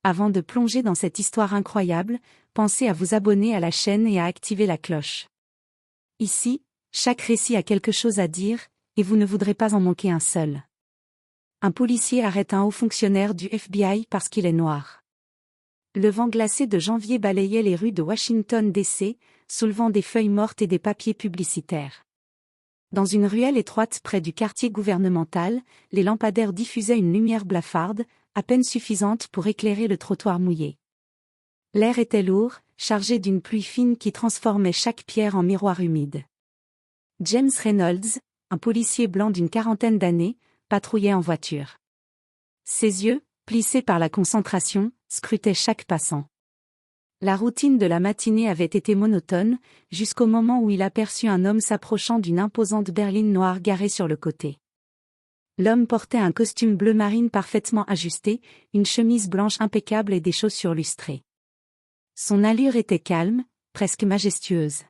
Avant de plonger dans cette histoire incroyable, pensez à vous abonner à la chaîne et à activer la cloche. Ici, chaque récit a quelque chose à dire, et vous ne voudrez pas en manquer un seul. Un policier arrête un haut fonctionnaire du FBI parce qu'il est noir. Le vent glacé de janvier balayait les rues de Washington DC, soulevant des feuilles mortes et des papiers publicitaires. Dans une ruelle étroite près du quartier gouvernemental, les lampadaires diffusaient une lumière blafarde, à peine suffisante pour éclairer le trottoir mouillé. L'air était lourd, chargé d'une pluie fine qui transformait chaque pierre en miroir humide. James Reynolds, un policier blanc d'une quarantaine d'années, patrouillait en voiture. Ses yeux, plissés par la concentration, scrutaient chaque passant. La routine de la matinée avait été monotone, jusqu'au moment où il aperçut un homme s'approchant d'une imposante berline noire garée sur le côté. L'homme portait un costume bleu marine parfaitement ajusté, une chemise blanche impeccable et des chaussures lustrées. Son allure était calme, presque majestueuse.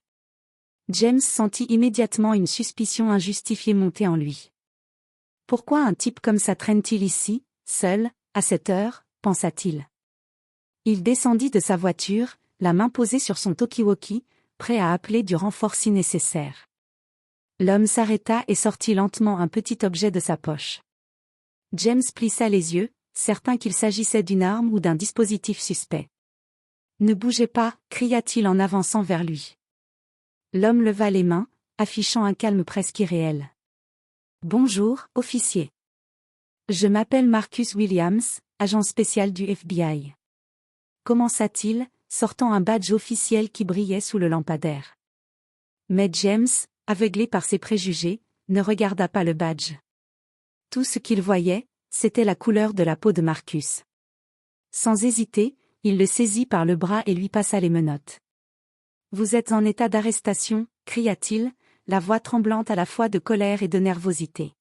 James sentit immédiatement une suspicion injustifiée monter en lui. Pourquoi un type comme ça traîne-t-il ici, seul, à cette heure, pensa-t-il. Il descendit de sa voiture, la main posée sur son talkie-walkie, prêt à appeler du renfort si nécessaire. L'homme s'arrêta et sortit lentement un petit objet de sa poche. James plissa les yeux, certain qu'il s'agissait d'une arme ou d'un dispositif suspect. « Ne bougez pas » cria-t-il en avançant vers lui. L'homme leva les mains, affichant un calme presque irréel. « Bonjour, officier. Je m'appelle Marcus Williams, agent spécial du FBI. » Commença-t-il, sortant un badge officiel qui brillait sous le lampadaire. Mais James, aveuglé par ses préjugés, ne regarda pas le badge. Tout ce qu'il voyait, c'était la couleur de la peau de Marcus. Sans hésiter, il le saisit par le bras et lui passa les menottes. « Vous êtes en état d'arrestation » cria-t-il, la voix tremblante à la fois de colère et de nervosité.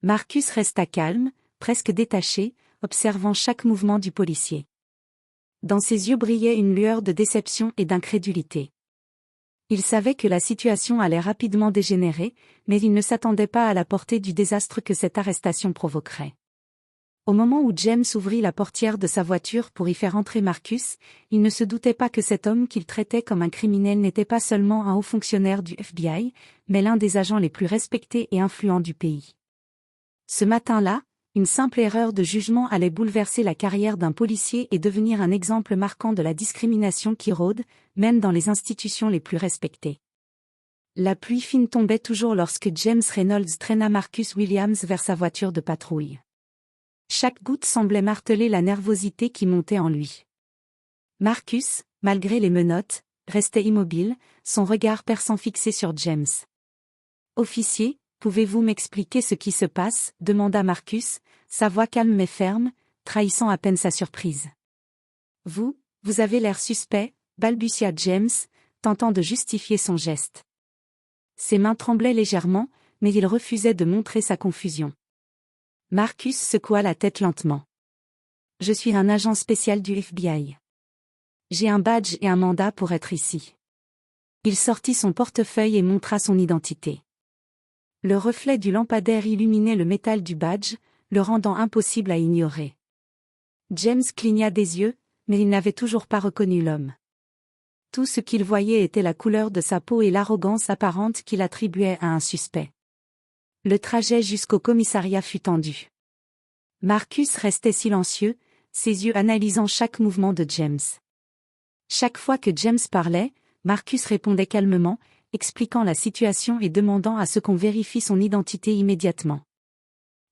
Marcus resta calme, presque détaché, observant chaque mouvement du policier. Dans ses yeux brillait une lueur de déception et d'incrédulité. Il savait que la situation allait rapidement dégénérer, mais il ne s'attendait pas à la portée du désastre que cette arrestation provoquerait. Au moment où James ouvrit la portière de sa voiture pour y faire entrer Marcus, il ne se doutait pas que cet homme qu'il traitait comme un criminel n'était pas seulement un haut fonctionnaire du FBI, mais l'un des agents les plus respectés et influents du pays. Ce matin-là, une simple erreur de jugement allait bouleverser la carrière d'un policier et devenir un exemple marquant de la discrimination qui rôde, même dans les institutions les plus respectées. La pluie fine tombait toujours lorsque James Reynolds traîna Marcus Williams vers sa voiture de patrouille. Chaque goutte semblait marteler la nervosité qui montait en lui. Marcus, malgré les menottes, restait immobile, son regard perçant fixé sur James. « Officier, pouvez-vous m'expliquer ce qui se passe » demanda Marcus, sa voix calme mais ferme, trahissant à peine sa surprise. « Vous avez l'air suspect » balbutia James, tentant de justifier son geste. Ses mains tremblaient légèrement, mais il refusait de montrer sa confusion. Marcus secoua la tête lentement. « Je suis un agent spécial du FBI. J'ai un badge et un mandat pour être ici. » Il sortit son portefeuille et montra son identité. Le reflet du lampadaire illuminait le métal du badge, le rendant impossible à ignorer. James cligna des yeux, mais il n'avait toujours pas reconnu l'homme. Tout ce qu'il voyait était la couleur de sa peau et l'arrogance apparente qu'il attribuait à un suspect. Le trajet jusqu'au commissariat fut tendu. Marcus restait silencieux, ses yeux analysant chaque mouvement de James. Chaque fois que James parlait, Marcus répondait calmement, expliquant la situation et demandant à ce qu'on vérifie son identité immédiatement.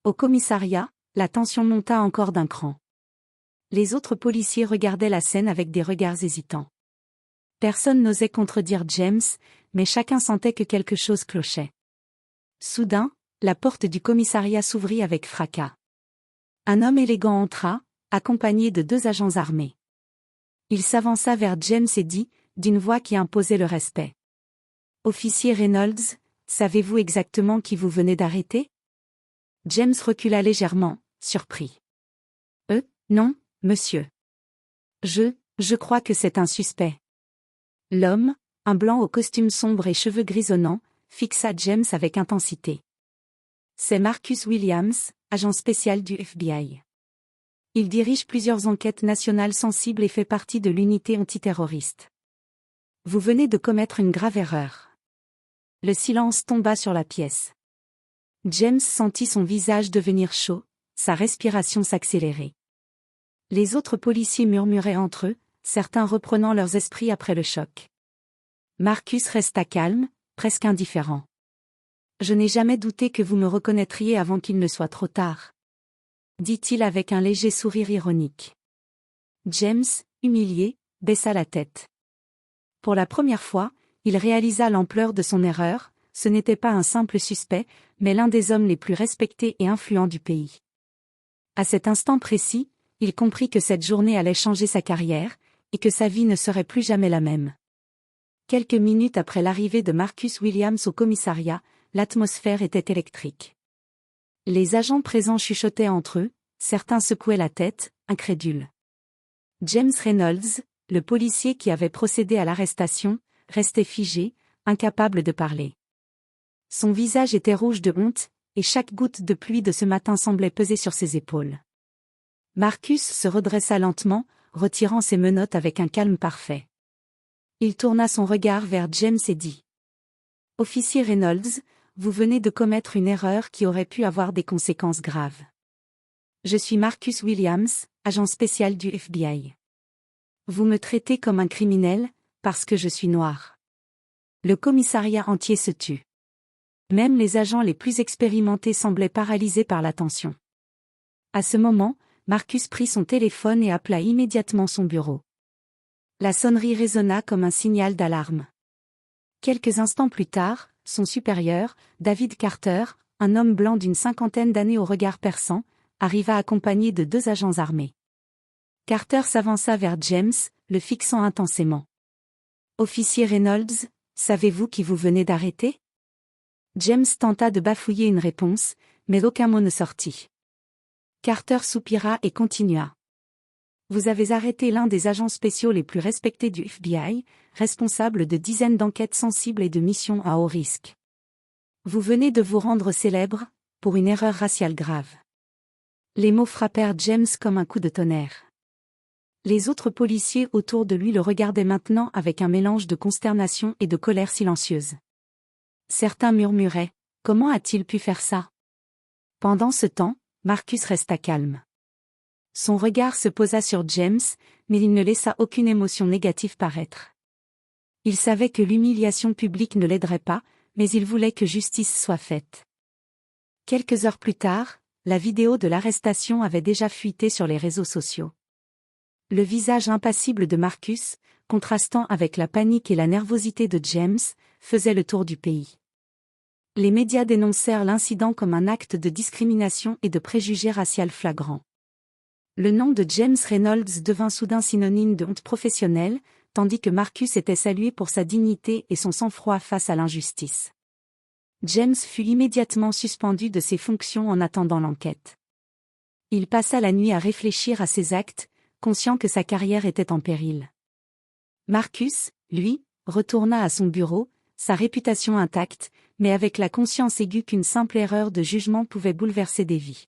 Au commissariat, la tension monta encore d'un cran. Les autres policiers regardaient la scène avec des regards hésitants. Personne n'osait contredire James, mais chacun sentait que quelque chose clochait. Soudain, la porte du commissariat s'ouvrit avec fracas. Un homme élégant entra, accompagné de 2 agents armés. Il s'avança vers James et dit, d'une voix qui imposait le respect. « Officier Reynolds, savez-vous exactement qui vous venez d'arrêter » James recula légèrement, surpris. « Non, monsieur. Je crois que c'est un suspect. » L'homme, un blanc au costume sombre et cheveux grisonnants, fixa James avec intensité. « C'est Marcus Williams, agent spécial du FBI. » Il dirige plusieurs enquêtes nationales sensibles et fait partie de l'unité antiterroriste. Vous venez de commettre une grave erreur. Le silence tomba sur la pièce. James sentit son visage devenir chaud, sa respiration s'accélérer. Les autres policiers murmuraient entre eux, certains reprenant leurs esprits après le choc. Marcus resta calme, presque indifférent. Je n'ai jamais douté que vous me reconnaîtriez avant qu'il ne soit trop tard, dit-il avec un léger sourire ironique. James, humilié, baissa la tête. Pour la première fois, il réalisa l'ampleur de son erreur, ce n'était pas un simple suspect, mais l'un des hommes les plus respectés et influents du pays. À cet instant précis, il comprit que cette journée allait changer sa carrière, et que sa vie ne serait plus jamais la même. Quelques minutes après l'arrivée de Marcus Williams au commissariat, l'atmosphère était électrique. Les agents présents chuchotaient entre eux, certains secouaient la tête, incrédules. James Reynolds, le policier qui avait procédé à l'arrestation, restait figé, incapable de parler. Son visage était rouge de honte, et chaque goutte de pluie de ce matin semblait peser sur ses épaules. Marcus se redressa lentement, retirant ses menottes avec un calme parfait. Il tourna son regard vers James et dit : « Officier Reynolds, vous venez de commettre une erreur qui aurait pu avoir des conséquences graves. Je suis Marcus Williams, agent spécial du FBI. Vous me traitez comme un criminel, parce que je suis noir. » Le commissariat entier se tut. Même les agents les plus expérimentés semblaient paralysés par la tension. À ce moment, Marcus prit son téléphone et appela immédiatement son bureau. La sonnerie résonna comme un signal d'alarme. Quelques instants plus tard, son supérieur, David Carter, un homme blanc d'une cinquantaine d'années au regard perçant, arriva accompagné de 2 agents armés. Carter s'avança vers James, le fixant intensément. « Officier Reynolds, savez-vous qui vous venez d'arrêter ?» James tenta de bafouiller une réponse, mais aucun mot ne sortit. Carter soupira et continua. « Vous avez arrêté l'un des agents spéciaux les plus respectés du FBI, responsable de dizaines d'enquêtes sensibles et de missions à haut risque. Vous venez de vous rendre célèbre, pour une erreur raciale grave. » Les mots frappèrent James comme un coup de tonnerre. Les autres policiers autour de lui le regardaient maintenant avec un mélange de consternation et de colère silencieuse. Certains murmuraient : « Comment a-t-il pu faire ça ?» Pendant ce temps, Marcus resta calme. Son regard se posa sur James, mais il ne laissa aucune émotion négative paraître. Il savait que l'humiliation publique ne l'aiderait pas, mais il voulait que justice soit faite. Quelques heures plus tard, la vidéo de l'arrestation avait déjà fuité sur les réseaux sociaux. Le visage impassible de Marcus, contrastant avec la panique et la nervosité de James, faisait le tour du pays. Les médias dénoncèrent l'incident comme un acte de discrimination et de préjugés racial flagrant. Le nom de James Reynolds devint soudain synonyme de honte professionnelle, tandis que Marcus était salué pour sa dignité et son sang-froid face à l'injustice. James fut immédiatement suspendu de ses fonctions en attendant l'enquête. Il passa la nuit à réfléchir à ses actes, conscient que sa carrière était en péril. Marcus, lui, retourna à son bureau, sa réputation intacte, mais avec la conscience aiguë qu'une simple erreur de jugement pouvait bouleverser des vies.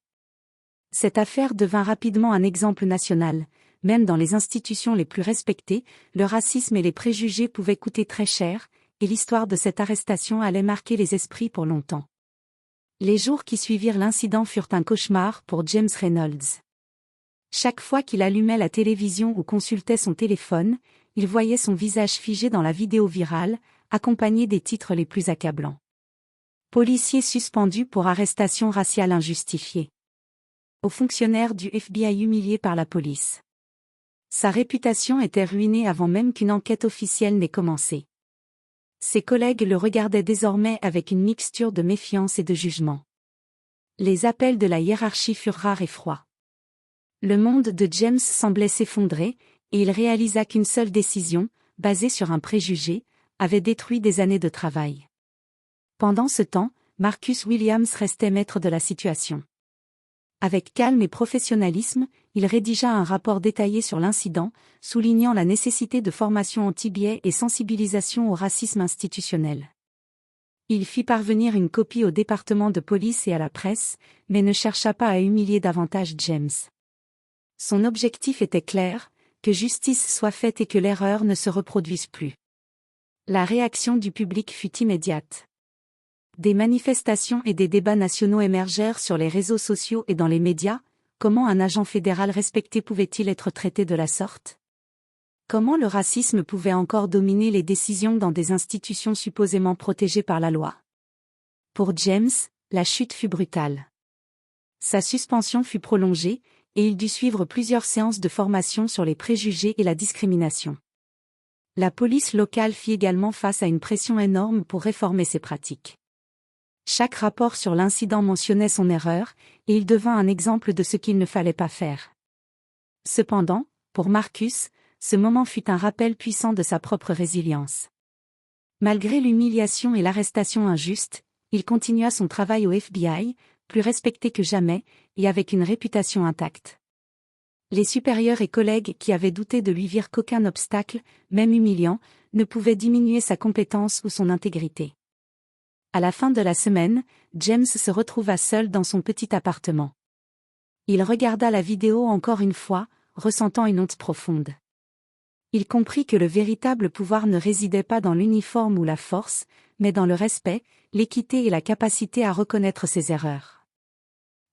Cette affaire devint rapidement un exemple national. Même dans les institutions les plus respectées, le racisme et les préjugés pouvaient coûter très cher, et l'histoire de cette arrestation allait marquer les esprits pour longtemps. Les jours qui suivirent l'incident furent un cauchemar pour James Reynolds. Chaque fois qu'il allumait la télévision ou consultait son téléphone, il voyait son visage figé dans la vidéo virale, accompagné des titres les plus accablants. Policier suspendu pour arrestation raciale injustifiée. Aux fonctionnaires du FBI humilié par la police. Sa réputation était ruinée avant même qu'une enquête officielle n'ait commencé. Ses collègues le regardaient désormais avec une mixture de méfiance et de jugement. Les appels de la hiérarchie furent rares et froids. Le monde de James semblait s'effondrer, et il réalisa qu'une seule décision, basée sur un préjugé, avait détruit des années de travail. Pendant ce temps, Marcus Williams restait maître de la situation. Avec calme et professionnalisme, il rédigea un rapport détaillé sur l'incident, soulignant la nécessité de formation anti-biais et sensibilisation au racisme institutionnel. Il fit parvenir une copie au département de police et à la presse, mais ne chercha pas à humilier davantage James. Son objectif était clair, que justice soit faite et que l'erreur ne se reproduise plus. La réaction du public fut immédiate. Des manifestations et des débats nationaux émergèrent sur les réseaux sociaux et dans les médias. Comment un agent fédéral respecté pouvait-il être traité de la sorte? Comment le racisme pouvait encore dominer les décisions dans des institutions supposément protégées par la loi? Pour James, la chute fut brutale. Sa suspension fut prolongée, et il dut suivre plusieurs séances de formation sur les préjugés et la discrimination. La police locale fit également face à une pression énorme pour réformer ses pratiques. Chaque rapport sur l'incident mentionnait son erreur, et il devint un exemple de ce qu'il ne fallait pas faire. Cependant, pour Marcus, ce moment fut un rappel puissant de sa propre résilience. Malgré l'humiliation et l'arrestation injuste, il continua son travail au FBI, plus respecté que jamais, et avec une réputation intacte. Les supérieurs et collègues qui avaient douté de lui virent qu'aucun obstacle, même humiliant, ne pouvait diminuer sa compétence ou son intégrité. À la fin de la semaine, James se retrouva seul dans son petit appartement. Il regarda la vidéo encore une fois, ressentant une honte profonde. Il comprit que le véritable pouvoir ne résidait pas dans l'uniforme ou la force, mais dans le respect, l'équité et la capacité à reconnaître ses erreurs.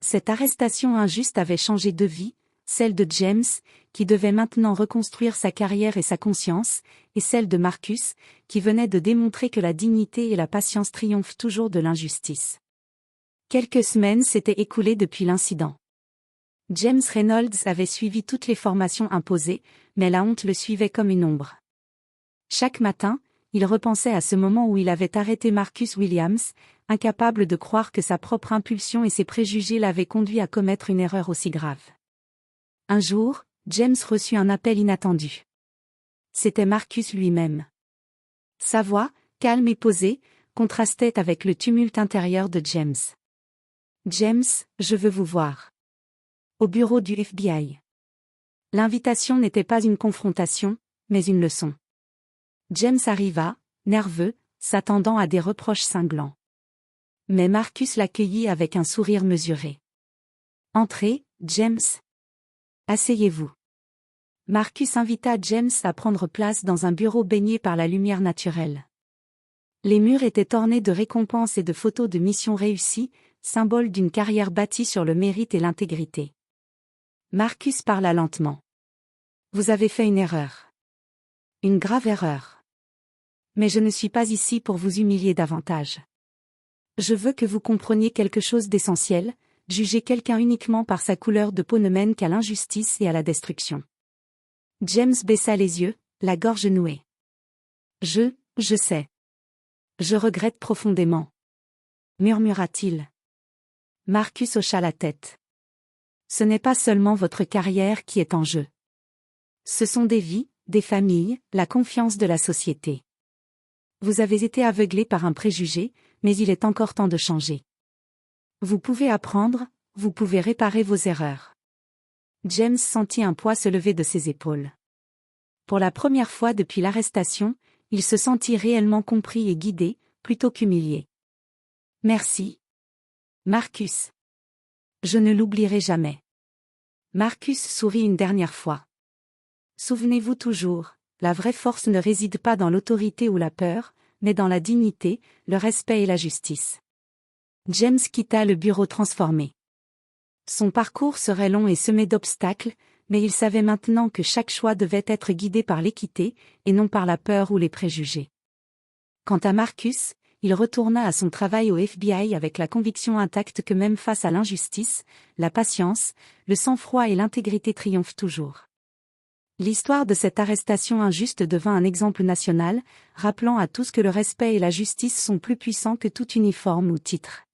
Cette arrestation injuste avait changé de vie, celle de James, qui devait maintenant reconstruire sa carrière et sa conscience, et celle de Marcus, qui venait de démontrer que la dignité et la patience triomphent toujours de l'injustice. Quelques semaines s'étaient écoulées depuis l'incident. James Reynolds avait suivi toutes les formations imposées, mais la honte le suivait comme une ombre. Chaque matin, il repensait à ce moment où il avait arrêté Marcus Williams, incapable de croire que sa propre impulsion et ses préjugés l'avaient conduit à commettre une erreur aussi grave. Un jour, James reçut un appel inattendu. C'était Marcus lui-même. Sa voix, calme et posée, contrastait avec le tumulte intérieur de James. « James, je veux vous voir. » Au bureau du FBI. L'invitation n'était pas une confrontation, mais une leçon. James arriva, nerveux, s'attendant à des reproches cinglants. Mais Marcus l'accueillit avec un sourire mesuré. « Entrez, James. Asseyez-vous. » Marcus invita James à prendre place dans un bureau baigné par la lumière naturelle. Les murs étaient ornés de récompenses et de photos de missions réussies, symbole d'une carrière bâtie sur le mérite et l'intégrité. Marcus parla lentement. « Vous avez fait une erreur. Une grave erreur. Mais je ne suis pas ici pour vous humilier davantage. Je veux que vous compreniez quelque chose d'essentiel, juger quelqu'un uniquement par sa couleur de peau ne mène qu'à l'injustice et à la destruction. » James baissa les yeux, la gorge nouée. « Je sais. Je regrette profondément. » murmura-t-il. Marcus hocha la tête. « Ce n'est pas seulement votre carrière qui est en jeu. Ce sont des vies, des familles, la confiance de la société. Vous avez été aveuglé par un préjugé, mais il est encore temps de changer. Vous pouvez apprendre, vous pouvez réparer vos erreurs. » James sentit un poids se lever de ses épaules. Pour la première fois depuis l'arrestation, il se sentit réellement compris et guidé, plutôt qu'humilié. « Merci. Marcus. Je ne l'oublierai jamais. » Marcus sourit une dernière fois. « Souvenez-vous toujours, la vraie force ne réside pas dans l'autorité ou la peur, mais dans la dignité, le respect et la justice. » James quitta le bureau transformé. Son parcours serait long et semé d'obstacles, mais il savait maintenant que chaque choix devait être guidé par l'équité, et non par la peur ou les préjugés. Quant à Marcus, il retourna à son travail au FBI avec la conviction intacte que même face à l'injustice, la patience, le sang-froid et l'intégrité triomphent toujours. L'histoire de cette arrestation injuste devint un exemple national, rappelant à tous que le respect et la justice sont plus puissants que tout uniforme ou titre.